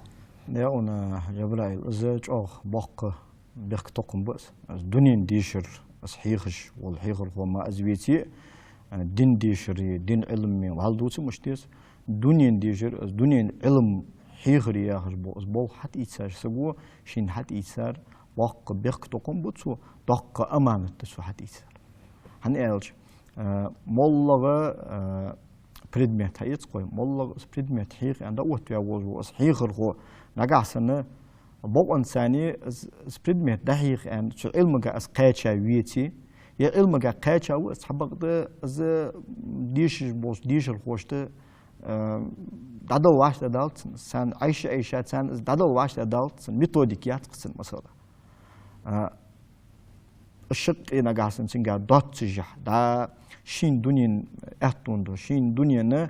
يا أنا جبرائيل إزاج باق بيخ تقم بس الدنيا ديشر صحيحش والحيخر وما أزبيتي din dişiri, din ilmi valduçu müştiyes, dünyen dişir, dünyen ilm hihri yahır bol hat itsar sagu, şin hat itsar, vakka bek tokum butsu, dakka amanet su hat itsar. Hani elç, mollaga предмет hayıt koy, mollaga предмет hih, anda uhtuya vozu, hihir ko, nagasını, bol insani предмет dahih, and su ilmiga as qayça viyeti, ya ilmiga qayça u sabaqda az dişir boz dişir hoştu dadal vaşta daltsın sen Ayşe sen dadal vaşta daltsın metodik yatkısın mesela ışık inagasın singa dotçıja da şin dünyen ehtundu şin dünyanı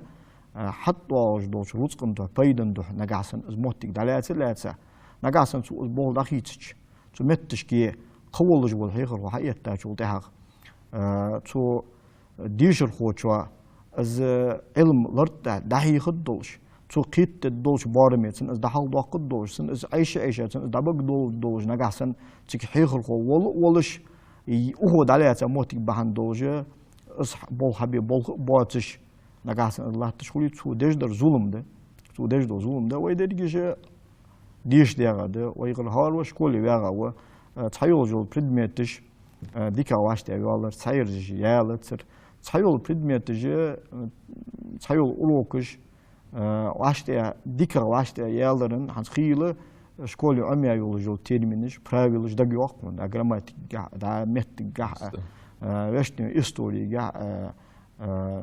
hatta ojdoç rutsqındı paydandı nagasın izmotik dalatsa nagasın su bol dahiç su mettiş ki قولج والحيخر وحقيقة تاجول تحق تو ديشر خوشوا از علم لرت دحي خدولش تو قيت الدولش بارميتن از دحال دو قدولش سن از عيشة سن از دبق دولش نجحسن تك حيخر خو ولش هو دليل موتي بهان دولش از بول حبي بول باتش نجحسن الله تشغلي تو ديجدر ظلم ده تو ديجدر ظلم ده ويدر جيش ديش ديغا ده ويقول هار وشكولي ويغا و çayolcul предметиш dika vaşta yollar çayırcı yalıtır çayol предметişi çayol urokuş vaşta dika vaşta yolların hanskıyla şkolu amya yolcul terminiş правилыш da yok mu da gramatik da metnik veştin история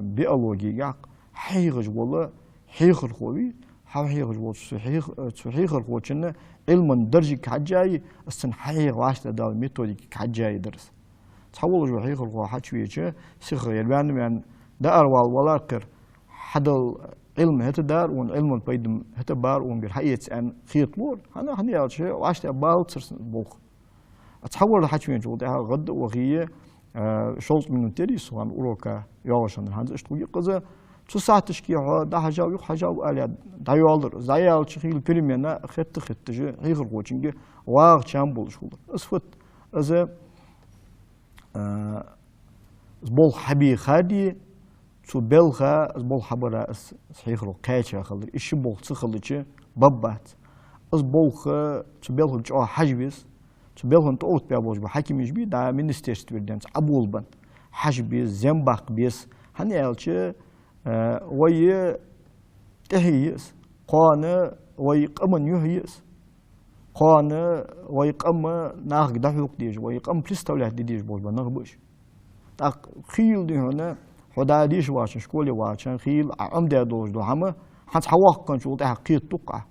biyoloji hayğıj wala hayğır xovi حيغ جوز صحيح القوتشنا علم درجة كحجاي السن حيغ واشتا دال ميثودي كحجاي درس تحول جو حيغ القوة حشوية سخر يلبان من دار والولاقر حدل علم هتا دار وان علم البيدم هتا بار وان بالحقيقة ان خيط لور هنا هني شيء واشتا بال ترسن بوخ تحول حشوية جو ده غد وغية شولت من تري سوان اوروكا يواشن الهانز اشتوي قزا Su saatişki ha daha jav yok hajav ala dayaldır. Zayal çıkıl primena xetti je hıyır qoçingi wağ çam boluşuldu. Isfut az bol habi khadi su belha bol habara sahihro qayça xalır. İşi bol sıxılıcı babbat. Az bol su belha ço hajbis. Su belha to ot beboj bu hakimiz bi da ministerstvirden abulban. Hajbis zembaq bis hani elçi وي تهيس قانا ويقام يهيس قانا ويقام ناخ دحوق ديج ويقام بلستولاه ديج بوج بنغبش تاق خيل دي هنا خدا ديش واشن شكولي واشن خيل ام دا دوج دو هما حت حواق كان شو تاع قيت توقع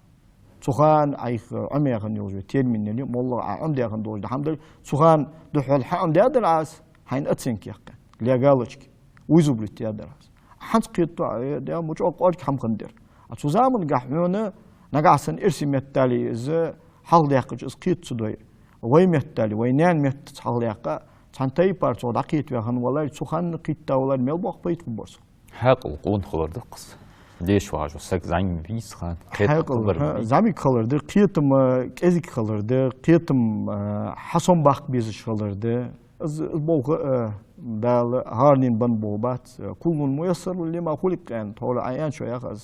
سخان ايخ اميغن يوز تيرمين ني مولا ام دا كان دوج حمد سخان دحول حام دا دراس حين اتسنك يق ليغالچك ويزوبلت يا دراس حنس قيتو ده مش أقول كم خندر. أتوزامن قحمونه نقاسن إرسي متالي إز حال دقيق إز قيت صدوي وين متالي وينان مت حال دقيق تانتي بارتو دقيق وهن ولا تسخن قيت ولا ملبق بيت بورس. حقل قون خبر دقص. ليش واجو سك زين بيس خان. حقل زمي خبر ده قيتم كذي خبر ده قيتم حسن باق بيزش خبر ده. از بوق دال هارنين بن بوبات كل ميسر لما خلق ان طول عيان شو ياخذ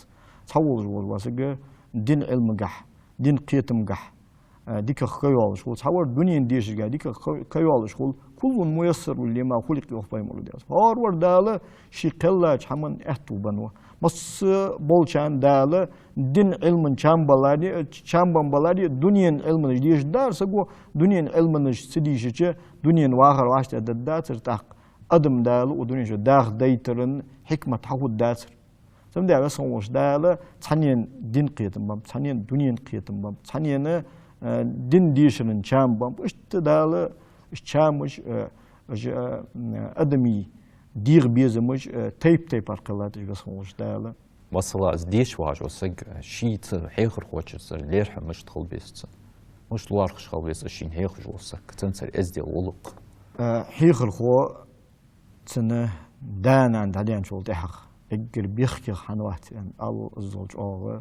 تصور واسق دين علم قح دين قيتم قح ديك خيال شغل تصور دنيا ديش قاعد ديك خيال شغل كل ميسر لما خلق يخبي مولود هار ور دال شي قلاج حمن احتو بنو مس بولشان دال دين علم چامبان بالادي دنيا علم ديش دار سقو دنيا علم سديشچه دنيا واخر واشته داتر تاق ادم دال ودنيا جو داخ ديترن حكمه حود داتر سم دا سونش دال 찬ين دين قيتم بام 찬ين دنيا قيتم بام 찬ين دين ديشن چامبام اشت دال چامش ادمي دير بيزمش تيب ارقلات جسونش دال وصل از ديش واجو سق شيت حيخر خوتش ليرح مش تخل بيست مش لوارخ شخل بيست شين حيخر جوسك تنسر ازدي ولق حيخر خو تنه دان عند هدين شغل تحق اجر بيخكي حنوات يعني ال الزوج او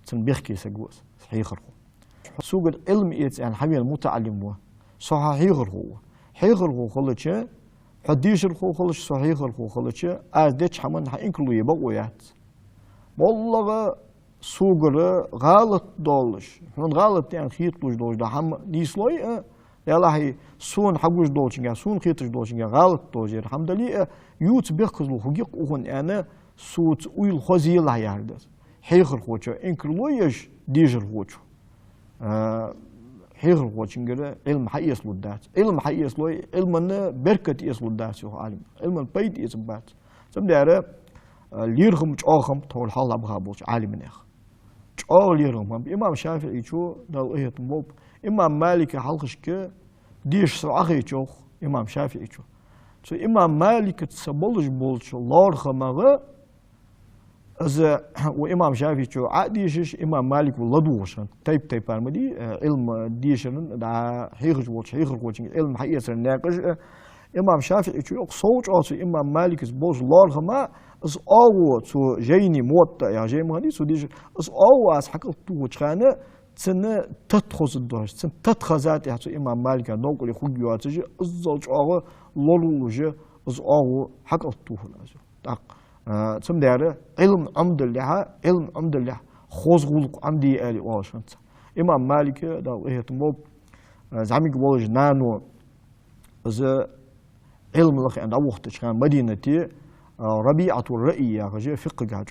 تن بيخكي سقوس حيخر خو سوق العلم يعني حبيب المتعلم هو صح حيخر هو خلتش حديث الخوخلش صحيح الخوخلش از ديش حمن حإنكلو يبقى ويات والله سوغر غلط دولش من غلط يعني خيط لوج دولش ده هم ديسلوي يلا هي سون حقوش دولشين سون خيطش دولشين غلط دولش الحمد لله يوت بيخزلو حقيق وهن أنا سوت ويل خزيل هياردس حيخ الخوچه إنكلو يش ديج الخوچه حيخ الخوچين غير علم حيس لودات علم حيس لوي علمنا بركة يس لودات يو عالم علم بيت يسبات سمداره ليرهم جاهم تقول حال أبغى بوش عالم نخ جا ليرهم إمام شافعي شو دال إيه تموب إمام مالك حلقش ك ديش صاحي شو إمام شافعي شو شو إمام مالك تسبلش بولش لار خمغة از وإمام شافعي شو عاديش إمام مالك ولدوشان تيب المدي علم ديشن دا حيخش بولش علم حيسر ناقش إمام شافعي شو صوت أصل إمام مالك بولش لار خما از آو تو جيني موت يا جي مهندي سو ديش از آو از حق تو خانه تنه تتخذ الدرج تن تتخذات يا إمام مالك نقول خوجيات جي الزوج آو لولوجه از آو حق تو لازم تاق تم داره علم عمد الله خوزغلق عمدي آلي واشنت إمام مالك دا إيه تموب زعمي قبولج نانو از علم لخ عند وقت كان مدينتي ربيعة الرأي يا رجال فقه جاج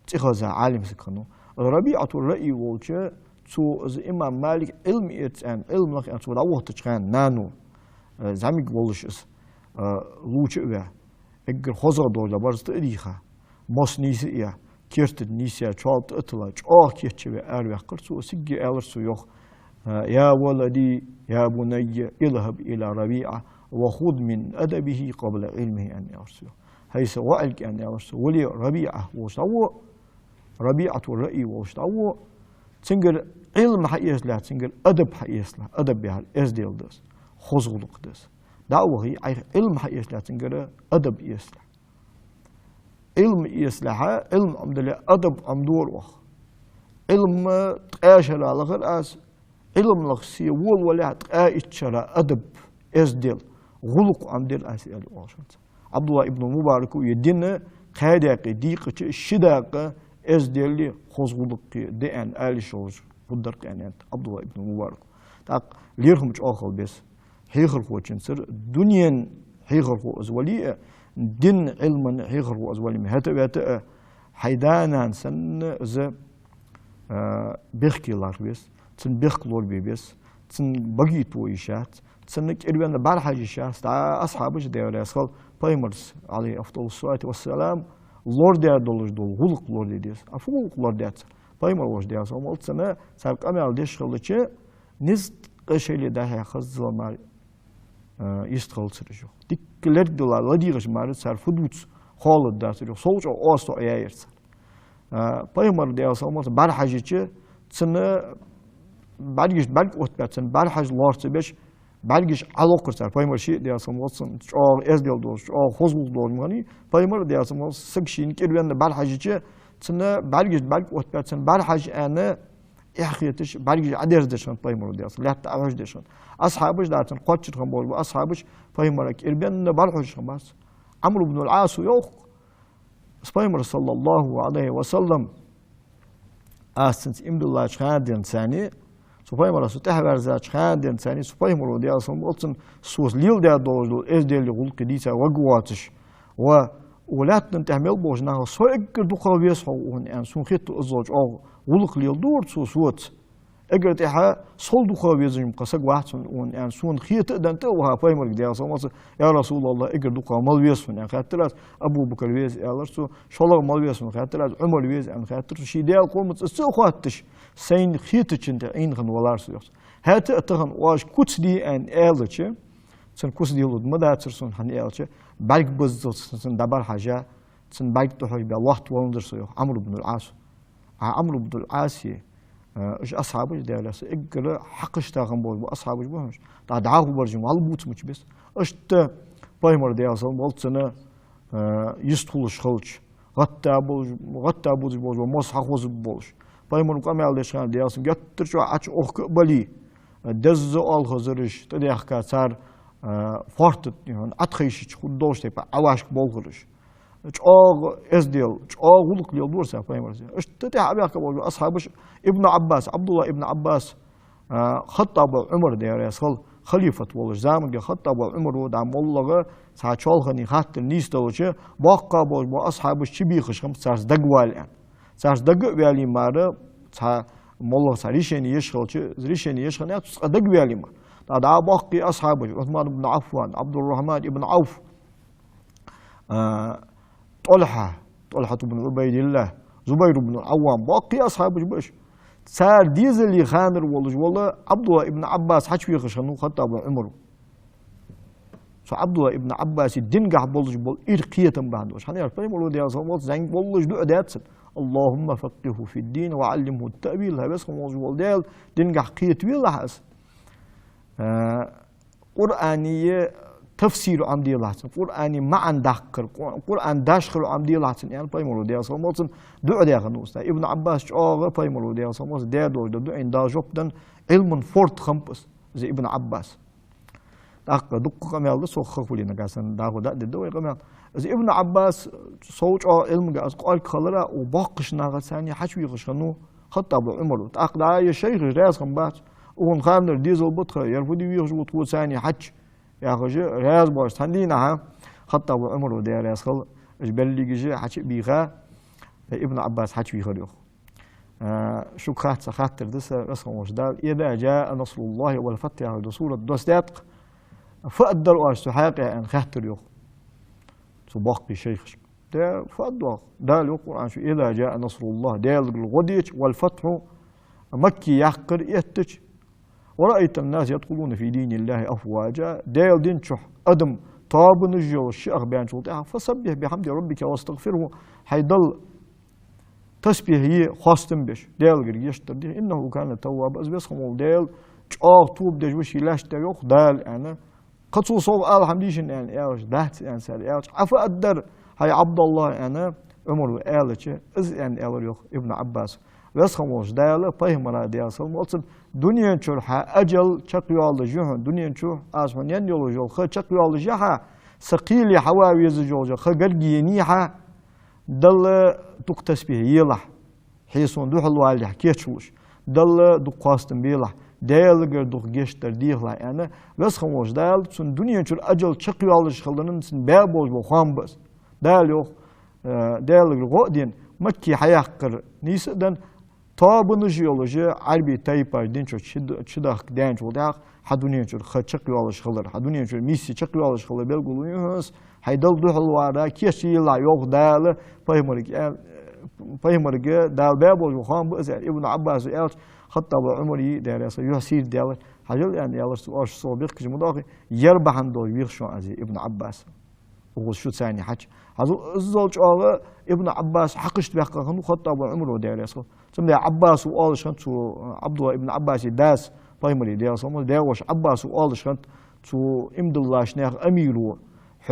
تخذ عالم سكنو ربيعة الرأي وجه تو از إمام مالك علم إتان علم لخ عند ولا وقت كان نانو زعمي قبولج لوجه به اگر خزر دولة برز تأريخه مس نيسيا كيرت نيسيا شالت أطلع كيتش بأروح قرصو سجى ألرسو يخ يا ولدي يا بني اذهب إلى ربيعة وخذ من أدبه قبل علمه أن يرسله هي سواء أن يرسله ولي ربيعة وشتو ربيعة الرأي وشتو تنقل علم حيس لا تنقل أدب حيس لا أدب بها إزديل دس خزغلق دس دعوة هي علم حيس لا تنقل أدب يسلا علم يسلا علم عمد الله أدب عمدور وخ علم تقاشر على غير أس علم لخسي ولا تقاشر أدب إزديل غلق عمد الأسئلة واشنت عبد الله ابن مبارك يدين قادق ديق الشداق إزديل خزغلق دين آل شوز قدرك يعني عبد الله ابن مبارك تاق ليرهم تأخذ بس حيخر خوتشن سر دنيا حيخر خو أزولي دين علما حيخر خو أزولي مهتا بيتا حيدانا سن ز بيخكي لار بس تن بيخ لور بس تن بقي تويشات تن كربان بار حاجة شاس تا أصحابش دير يسخل بايمرز عليه أفضل الصلاة والسلام لور دير دولش دول غلق لور ديس أفضل لور ديت بايمر وش ديس ومالت سنة سابق أمي ديش خلتش نزد قشيل ده خز مار يستخل سرجو ديكلر دولا لديغش مار سر فدوت خالد ده سرجو صوت أو أستو أيرس بايمر ديس ومالت بار حاجة سنة بعديش بعد وقت بتسن بار حاجة لور تبيش بعديش علاقة سر بايمر شيء ديس ومالت أو إزديل دوش أو خزول دور مغني بايمر ديس ومالت سكشين كيربان بار حاجة سنة بعديش بعد وقت بتسن بار حاجة أنا إحخيتش بعديش عدير دشان بايمر ديس لا تعرفش دشان أصحابش دارتن قاتش خمول وأصحابش بايمرك إربان بارحوش خماس عمرو بن العاص يوخ بايمر صلى الله عليه وسلم أستنت إمد الله شهادين ثاني سبايمر سوتها برزات شهادين ثاني سبايمر ديس ومالتن سوس ليل ديال دول إز ديال يقول كديسة وقواتش ولاتن تحمل بوجناه سويك دخل بيسحو ون سون خيط الزوج أو ولق ليل دور سوت اگر تها صل دخل بيزم قصق واحد ون سون خيط دنت وها بايمر ديال سماس يا رسول الله اگر دخل مال بيسون يعني خاطر أبو بكر بيز يالرسو شلون مال بيسون خاطر عمر بيز يعني خاطر شي ديال قوم تسوخاتش سين خيط تشنت إن خن ولارس يوس هات تهن واش كوتس دي أن إلتش سن كوتس دي لود مدة ترسون هن إلتش بعد بزت سن دبر حاجة سن بعد تحوي بالله توندر سيو عمرو بن العاص عمرو بن العاص إيش أصحابه ديالس إجرا حقش تاعهم بول أصحابه بوهمش تعدعه برجم على بوت مش بس إيش تا بايمر ديالس مالت سنة يستخلش خلش غتا بوج بوج ومص حقوز بولش بايمر كم يالدش كان ديالس جت ترجع عش أخ بلي دز آل خزرش تدي أخ كسر فورت يعني أتخيش خود دوش تبع عواش بولغرش أغ إزديل أغ ولق ليل دورسا فاهمرز اشتتح أبيك أبو أصحابش ابن عباس عبد الله ابن عباس خطاب عمر دير يسخل خليفة والله زمان خطاب عمر ودعم والله ساعة شالخني خاطر نيستوجه باقى بو أصحابش شبيخش خم ساعة دقوال يعني ساعة دق بيالي مارا ساعة والله ساعة ريشني يشخل ريشني يشخل يعني دق بيالي مار دا باقي أصحابه عثمان بن عفان عبد الرحمن بن عوف طلحة بن عبيد الله زبير بن العوام باقي أصحابه باش صار ديزل خانر والله عبد الله بن عباس حج في خشنو خطاب عمره عبد الله بن عباس الدين قاع بولج بول إرقية بعد واش حنا يعرف يقولوا ديال صوت زين بولج دو أدات اللهم فقهه في الدين وعلمه التأويل هذا بس موضوع ديال دين قاع قيت ويلا حاس قرآنية تفسير عم دي لاتن قرآني ما عن داخل قرآن داخل عم دي لاتن يعني بايمولو ديال صوت دو أدات خنوس ابن عباس أغا بايمولو ديال صوت ديال دو إن دا جوبدن علم فورت خمبس زي ابن عباس دق قمال سو خفولينا قاسن داخو دا دو قمال زي ابن عباس صوت علم قاس قال خلرا وباقش ناغ ثاني حشوي خشنو خطب عمر دق دا يا شيخ راس خمبات ون خامر ديزل بطخ يرفدي ويخجو تو ثاني حج يا خج راس باش تندينا ها خطب عمر دا راس خل جبل جي حج بيخا ابن عباس حج بيخريو شو خاطر دس رسم وجدال إذا جاء نصر الله والفتح على سورة دوستات فقدروا أشتحاق أن خاطر يوم سباق بشيخ ده فقدوا ده القرآن شو إذا جاء نصر الله ده الغديش والفتح مكي يحقر يتج ورأيت الناس يدخلون في دين الله أفواجا ده الدين شو أدم طاب نجوا الشيخ بيان شو فسبح بحمد ربك واستغفره حيضل تسبيح هي خاصتم بش ديال غير يشتر دي إنه كان تواب بس خمول ديال توب دج وش يلاش تيوخ دال أنا قد صوب الحمد لله يعني إيش دهت يعني سال إيش عفا أدر هاي عبد الله أنا عمر إيش إز يعني يوخ ابن عباس بس خمول ديال فهم را ديال صل مقصد دنيا شرحة أجل شقيال جهن دنيا شرح أسمن ينجل جول خ شقيال جها سقيل حواوي زجوج خ قرقينيها دل دوك تسبيح يلا حيسون دوح الوالي حكيتشوش دل دوك قاستن بيلا ديال غير دوك جيشتر ديهلا انا بس خموش دال سن دنيا چور اجل چقيالش خلدن سن بابوج بو خام بس دال يوخ ديال غير غودين مكي حيقر نيسدن تابن جيولوجي عربي تايبر دين چو چداخ دين چو داخ حدنيا چور خ چقيالش خلر حدنيا چور ميسي چقيالش خلر بلغولويس هيدل دوح الوارا كيشي لا يوخ دال فهمرك دال بابوج بو خام بس ابن عباس خطب عمري دار يسير دال حجل يعني يلا سؤال صوبيق كجمداخي يربح عند ويخشو عزي ابن عباس وقول شو ثاني حج هذا الزوج ابن عباس حقشت بيقى خطب عمره دار يسو ثم عباس وقال شنت عبد الله ابن عباس داس بايمري دار سمو داوش عباس وقال شنت تو امد الله شناخ اميرو ح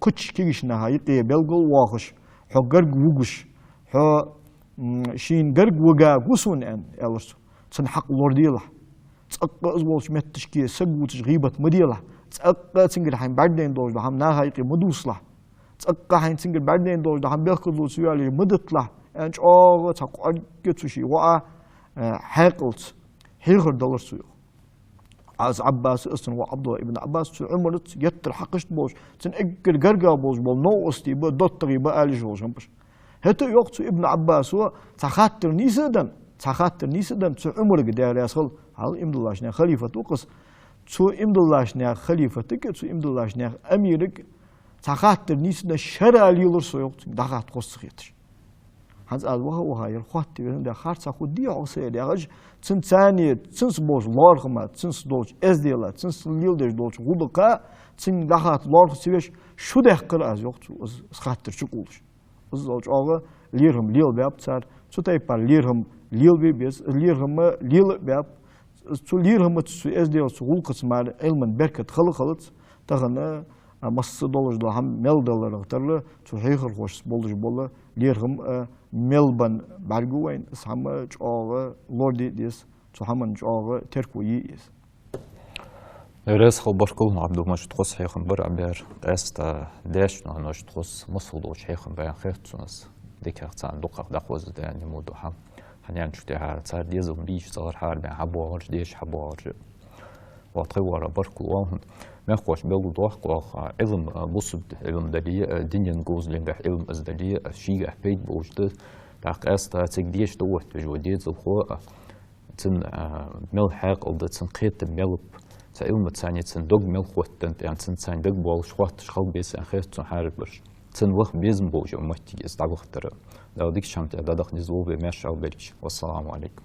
كتش كيشنا هاي بلغل واخش ح غرق وغش ح شين غرق وغا غسون ان يلرسو حق لورديلا تسقى أزولش متشكي سجوتش غيبة مديلا تسقى تنقل حين بعدين دوش ده هم نهاية مدوسلا تسقى حين تنقل بعدين دوش ده هم بياخذوا سوالي مدتلا يعني تقى كتشي وقع حاقلت حيغر دولار سويو عز عباس أصلا وعبد الله ابن عباس عمرت يتر حقشت بوش تنقل جرجا بوش بول نو أستي بدوتري بقالي جوش همبش هتا يوقت ابن عباس هو تخاطر نيسدن تخاطر نيسدن تو عمر قدار يصل هل إمد الله شنيا خليفة توقص تو إمد الله شنيا خليفة تك تو إمد الله شنيا أميرك تخاطر نيسدن شرع ليلر سويق دخات قص خيتش هذا وها يرخوت بين ده خارج أخو دي عصير ده رج تن ثانية تنس بوش لارخما تنس دوش إزديلا تنس ليل ده دوش غلقة تن دخات لارخ سويش شو ده قرأ از يوقت خاطر شو قولش الزوج آغا ليرهم ليل باب صار شو تايبار ليرهم ليل بيبيس ليرهم ليل باب شو ليرهم تسو إزديلا شو غلقة سمار علما بركة خلت تغنى مص دولار ده هم مل دولار أكتر شو هيخل خوش بولش بولا ليرهم ملبن برجوين سامع آغا لوردي ديس شو همن آغا تركويي إس رئيس خبر كل عبدو مش تخص حيخن برع بير قاستا داش نش تخص مصودو حيخن بيان خيرتونس ديك هختان دقق دقوز ده يعني مودو هم هنيان شتها صار ديزم بيش صار حال بين حبوارج ديش حبوارج واتقوار بركل واهن ما خوش بيلو دوح قاخ علم بصب علم دلية دنيا نجوز لنجح علم أزدلية شيء بيت بوجد تاق أستا تقديش دوح بجودية زخوة تن مل حق أو تن قيت ملب تعلم تاني تن دوغ مل خوتن يعني تن تاني دوغ بول شوات شخل بيس أخير تن حاربش تن وقت بيزم بوجه مهتي استعوختر لو ديك شمت أدادخ نزول بمشي أو بريش والسلام عليكم.